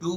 2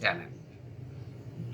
10 ml।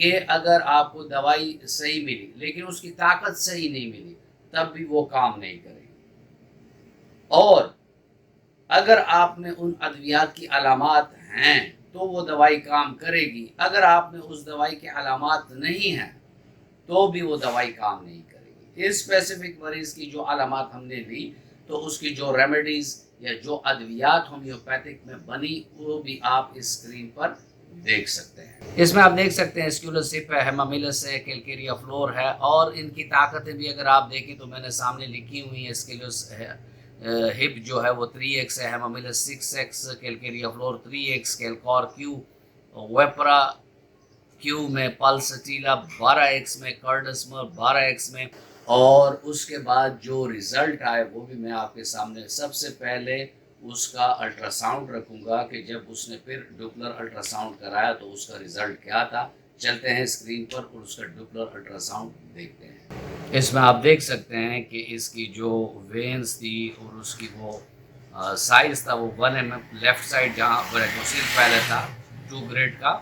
کہ اگر آپ کو دوائی صحیح ملی لیکن اس کی طاقت صحیح نہیں ملی تب بھی وہ کام نہیں کرے گی، اور اگر آپ میں ان ادویات کی علامات ہیں تو وہ دوائی کام کرے گی، اگر آپ میں اس دوائی کے علامات نہیں ہیں تو بھی وہ دوائی کام نہیں کرے گی۔ اس اسپیسیفک مریض کی جو علامات ہم نے لی تو اس کی جو ریمیڈیز یا جو ادویات ہومیوپیتھک میں بنی وہ بھی آپ اس اسکرین پر دیکھ سکتے ہیں۔ اس میں آپ دیکھ سکتے ہیں اسکیولوسپ ہے، ہیماملس ہے، کیلکیریا فلور ہے، اور ان کی طاقتیں بھی اگر آپ دیکھیں تو میں نے سامنے لکھی ہوئی ہیں۔ اسکیلوس ہے ہپ جو ہے وہ 3x ہے، ہیماملس 6x، کیلکیریا فلور 3x، کیلکور کیو، ویپرا کیو میں، پلسٹیلا 12x میں، کارڈسمر 12x میں، اور اس کے بعد جو ریزلٹ آئے وہ بھی میں آپ کے سامنے سب سے پہلے اس کا الٹرا ساؤنڈ رکھوں گا کہ جب اس نے پھر ڈوپلر الٹرا ساؤنڈ کرایا تو اس کا ریزلٹ کیا تھا۔ چلتے ہیں اسکرین پر اور اس کا ڈوپلر الٹرا ساؤنڈ دیکھتے ہیں۔ اس میں آپ دیکھ سکتے ہیں کہ اس کی جو وینز تھی اور اس کی وہ سائز تھا وہ 1 mm، لیفٹ سائڈ جہاں ویریکوسیل پہلے تھا 2 گریڈ کا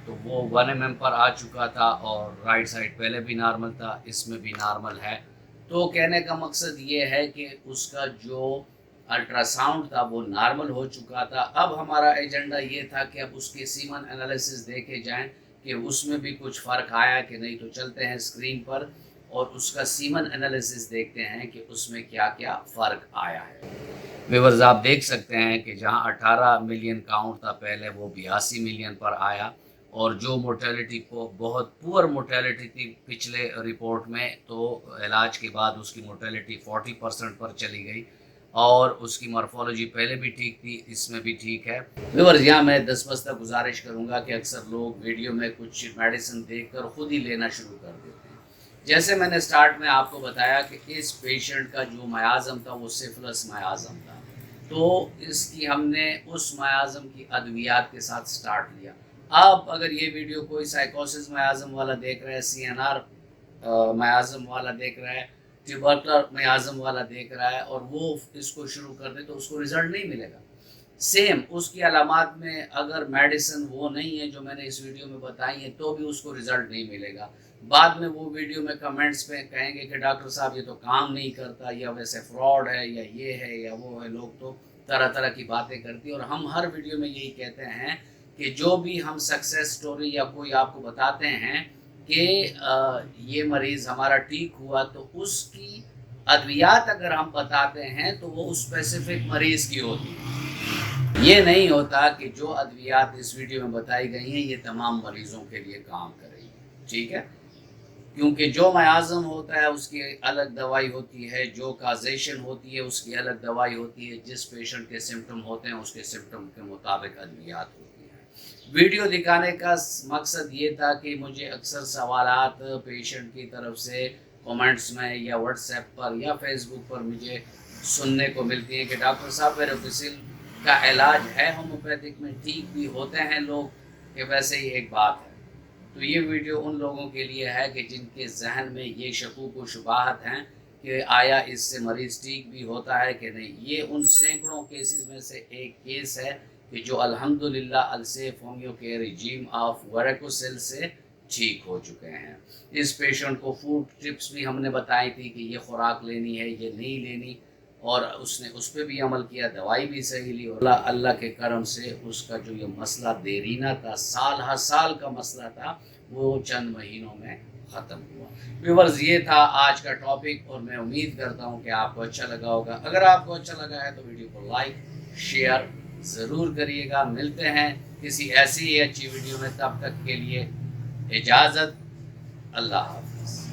تو وہ 1 mm پر آ چکا تھا، اور رائٹ سائڈ پہلے بھی نارمل تھا، اس میں بھی نارمل ہے۔ تو کہنے کا مقصد یہ ہے کہ اس کا جو الٹرا ساؤنڈ تھا وہ نارمل ہو چکا تھا۔ اب ہمارا ایجنڈا یہ تھا کہ اب اس کے سیمن انالیسس دیکھے جائیں کہ اس میں بھی کچھ فرق آیا کہ نہیں۔ تو چلتے ہیں اسکرین پر اور اس کا سیمن انالیسس دیکھتے ہیں کہ اس میں کیا کیا فرق آیا ہے۔ ویورز آپ دیکھ سکتے ہیں کہ جہاں 18 ملین کاؤنٹ تھا پہلے وہ 82 ملین پر آیا، اور جو موٹیلٹی کو بہت پور موٹیلٹی تھی پچھلے رپورٹ میں تو علاج کے بعد اس کی موٹیلٹی 40% پر چلی گئی، اور اس کی مارفولوجی پہلے بھی ٹھیک تھی، اس میں بھی ٹھیک ہے۔ ویورز یہاں میں دستبستہ گزارش کروں گا کہ اکثر لوگ ویڈیو میں کچھ میڈیسن دیکھ کر خود ہی لینا شروع کر دیتے ہیں۔ جیسے میں نے سٹارٹ میں آپ کو بتایا کہ اس پیشنٹ کا جو میازم تھا وہ سفلس میازم تھا، تو اس کی ہم نے اس میازم کی ادویات کے ساتھ سٹارٹ لیا۔ اب اگر یہ ویڈیو کوئی سائیکوسس میازم والا دیکھ رہا ہے، CNR میازم والا دیکھ رہا ہے، ٹیوبرکلر میازم والا دیکھ رہا ہے، اور وہ اس کو شروع کر دے تو اس کو رزلٹ نہیں ملے گا۔ سیم اس کی علامات میں اگر میڈیسن وہ نہیں ہے جو میں نے اس ویڈیو میں بتائی ہے تو بھی اس کو رزلٹ نہیں ملے گا۔ بعد میں وہ ویڈیو میں کمنٹس پہ کہیں گے کہ ڈاکٹر صاحب یہ تو کام نہیں کرتا، یا ویسے فراڈ ہے، یا یہ ہے یا وہ ہے۔ لوگ تو طرح طرح کی باتیں کرتی ہیں، اور ہم ہر ویڈیو میں یہی کہتے ہیں کہ جو بھی ہم سکسیس سٹوری یا کوئی آپ کو بتاتے ہیں کہ یہ مریض ہمارا ٹھیک ہوا تو اس کی ادویات اگر ہم بتاتے ہیں تو وہ اس اسپیسیفک مریض کی ہوتی ہے۔ یہ نہیں ہوتا کہ جو ادویات اس ویڈیو میں بتائی گئی ہیں یہ تمام مریضوں کے لیے کام کرے گی، ٹھیک ہے؟ کیونکہ جو میازم ہوتا ہے اس کی الگ دوائی ہوتی ہے، جو کازیشن ہوتی ہے اس کی الگ دوائی ہوتی ہے، جس پیشنٹ کے سمٹم ہوتے ہیں اس کے سمٹم کے مطابق ادویات ہوتی ہیں۔ ویڈیو دکھانے کا مقصد یہ تھا کہ مجھے اکثر سوالات پیشنٹ کی طرف سے کومنٹس میں یا واٹس ایپ پر یا فیس بک پر مجھے سننے کو ملتی ہیں کہ ڈاکٹر صاحب ویریکوسیل کا علاج ہے ہومیوپیتھک میں، ٹھیک بھی ہوتے ہیں لوگ، کہ ویسے ہی ایک بات ہے۔ تو یہ ویڈیو ان لوگوں کے لیے ہے کہ جن کے ذہن میں یہ شکوک و شبہات ہیں کہ آیا اس سے مریض ٹھیک بھی ہوتا ہے کہ نہیں۔ یہ ان سینکڑوں کیسز میں سے ایک کیس ہے کہ جو الحمدللہ Alsaif homeo care regime of ویریکوسیل سے ٹھیک ہو چکے ہیں۔ اس پیشنٹ کو فوڈ ٹپس بھی ہم نے بتائی تھی کہ یہ خوراک لینی ہے، یہ نہیں لینی، اور اس نے اس پہ بھی عمل کیا، دوائی بھی صحیح لی، اور اللہ کے کرم سے اس کا جو یہ مسئلہ دیرینہ تھا، سال ہر سال کا مسئلہ تھا، وہ چند مہینوں میں ختم ہوا۔ ویورز یہ تھا آج کا ٹاپک، اور میں امید کرتا ہوں کہ آپ کو اچھا لگا ہوگا۔ اگر آپ کو اچھا لگا ہے تو ویڈیو کو لائک شیئر ضرور کریے گا۔ ملتے ہیں کسی ایسی ہی اچھی ویڈیو میں، تب تک کے لیے اجازت، اللہ حافظ۔